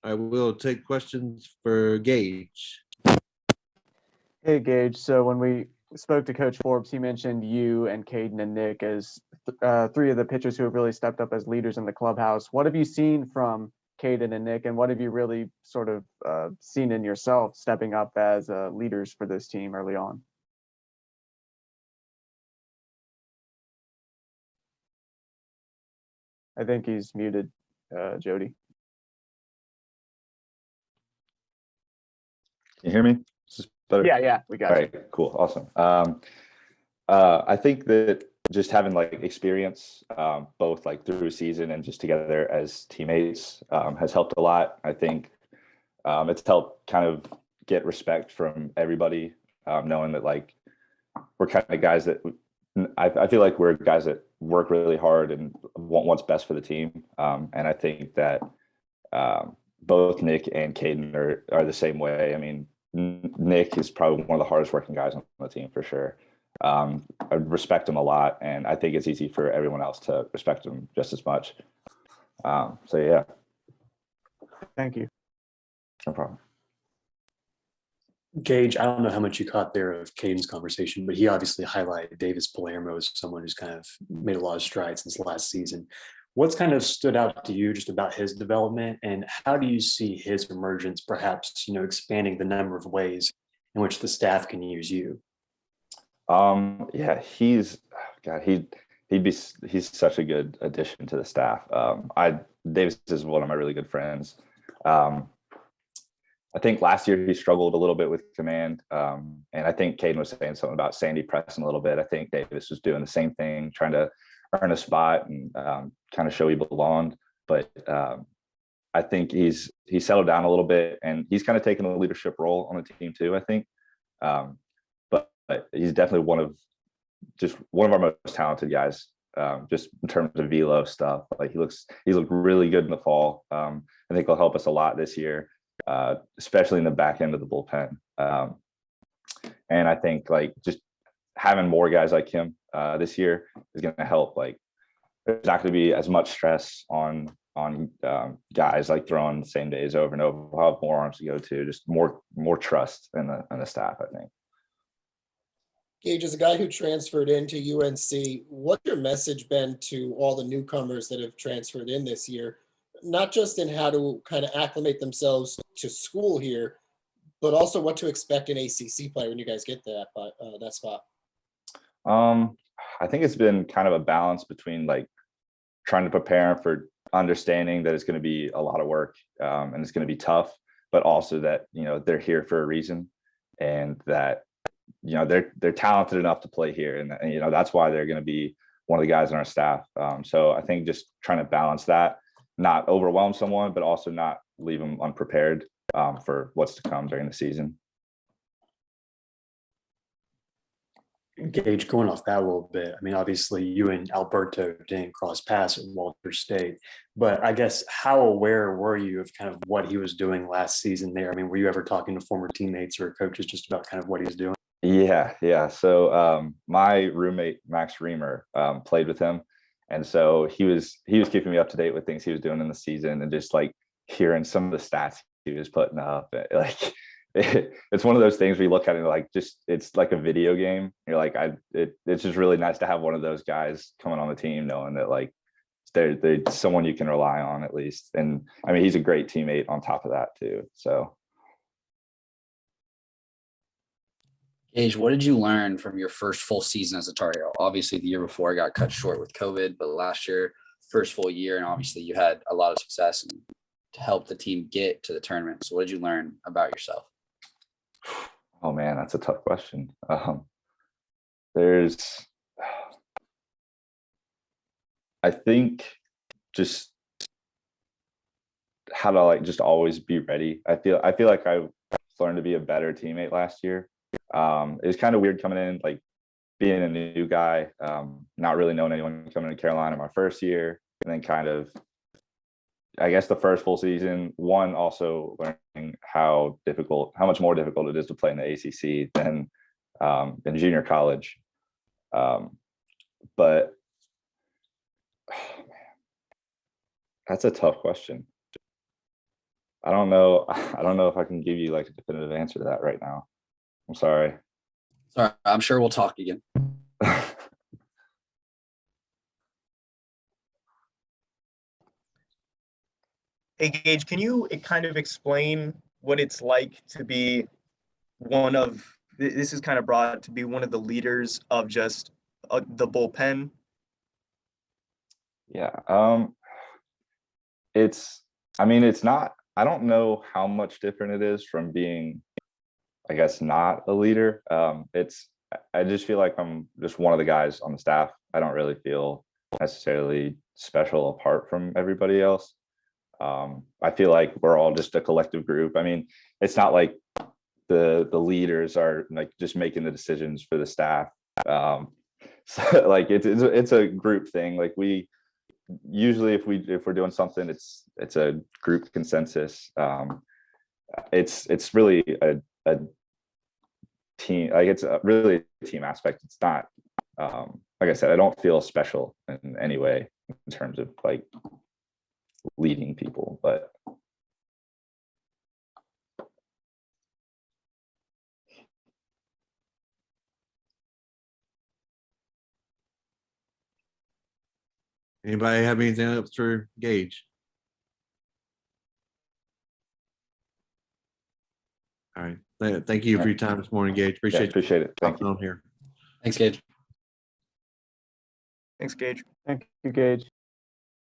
I will take questions for Gage. Hey, Gage. So when we spoke to Coach Forbes, he mentioned you and Caden and Nick as three of the pitchers who have really stepped up as leaders in the clubhouse. What have you seen from Caden and Nick, and what have you really sort of seen in yourself stepping up as leaders for this team early on? I think he's muted, Jody. Can you hear me? Is this better? Yeah, we got All you. right, cool, awesome. I think that just having like experience, both like through a season and just together as teammates, has helped a lot. I think it's helped kind of get respect from everybody, knowing that like we're kind of guys that I feel like we're guys that work really hard and want what's best for the team. And I think that both Nick and Caden are the same way. I mean, Nick is probably one of the hardest working guys on the team for sure. I respect him a lot, and I think it's easy for everyone else to respect him just as much. So yeah. Thank you. No problem. Gage, I don't know how much you caught there of Caden's conversation, but he obviously highlighted Davis Palemo as someone who's kind of made a lot of strides since last season. What's kind of stood out to you just about his development, and how do you see his emergence perhaps, expanding the number of ways in which the staff can use you? Yeah, he's such a good addition to the staff. Davis is one of my really good friends. I think last year he struggled a little bit with command. And I think Caden was saying something about Sandy pressing a little bit. I think Davis was doing the same thing, trying to earn a spot and kind of show he belonged. But I think he's settled down a little bit, and he's kind of taken a leadership role on the team too, I think. But he's definitely one of our most talented guys, just in terms of velo stuff. Like he looked really good in the fall. I think he'll help us a lot this year, especially in the back end of the bullpen. And I think like just having more guys like him this year is going to help. Like there's not going to be as much stress on guys like throwing the same days over and over. We'll have more arms to go to, just more trust in the staff, I think. Gage, as a guy who transferred into UNC, what's your message been to all the newcomers that have transferred in this year? Not just in how to kind of acclimate themselves to school here, but also what to expect in ACC play when you guys get to that spot. I think it's been kind of a balance between like trying to prepare for understanding that it's going to be a lot of work, and it's going to be tough, but also that they're here for a reason, and that they're talented enough to play here, and that's why they're going to be one of the guys on our staff. So I think just trying to balance that, not overwhelm someone, but also not leave them unprepared for what's to come during the season. Gage, going off that a little bit, I mean, obviously you and Alberto didn't cross paths at Walter State, but I guess how aware were you of kind of what he was doing last season there? I mean, were you ever talking to former teammates or coaches just about kind of what he was doing? Yeah. So my roommate Max Reamer played with him, and so he was keeping me up to date with things he was doing in the season, and just like hearing some of the stats he was putting up. Like it's one of those things where you look at it like it's like a video game. You're like it's just really nice to have one of those guys coming on the team, knowing that like they're someone you can rely on at least. And I mean, he's a great teammate on top of that too. So. Gage, what did you learn from your first full season as a Tar Heel? Obviously, the year before got cut short with COVID, but last year, first full year, and obviously you had a lot of success to help the team get to the tournament. So what did you learn about yourself? Oh man, that's a tough question. I think just how to like just always be ready. I feel like I learned to be a better teammate last year. It was kind of weird coming in, like being a new guy, not really knowing anyone coming to Carolina my first year, and then kind of, I guess the first full season, one also learning how much more difficult it is to play in the ACC than in junior college. But oh, man, that's a tough question. I don't know. I don't know if I can give you like a definitive answer to that right now. I'm sorry. Sorry, I'm sure we'll talk again. Hey, Gage, can you kind of explain what it's like to be one of, this is kind of broad, to be one of the leaders of just the bullpen? Yeah. I mean, it's not, I don't know how much different it is from being, I guess, not a leader. I just feel like I'm just one of the guys on the staff. I don't really feel necessarily special apart from everybody else. I feel like we're all just a collective group. I mean, it's not like the leaders are like just making the decisions for the staff. So like it's a group thing. Like we usually if we're doing something, it's a group consensus. It's really a team, like it's really a team aspect. It's not like I said, I don't feel special in any way in terms of like leading people, but Anybody have anything else for Gage? All right. Thank you for your time this morning, Gage. yeah, appreciate it. Thank hopping you. on here. Thanks, Gage. Thanks, Gage. Thank you, Gage.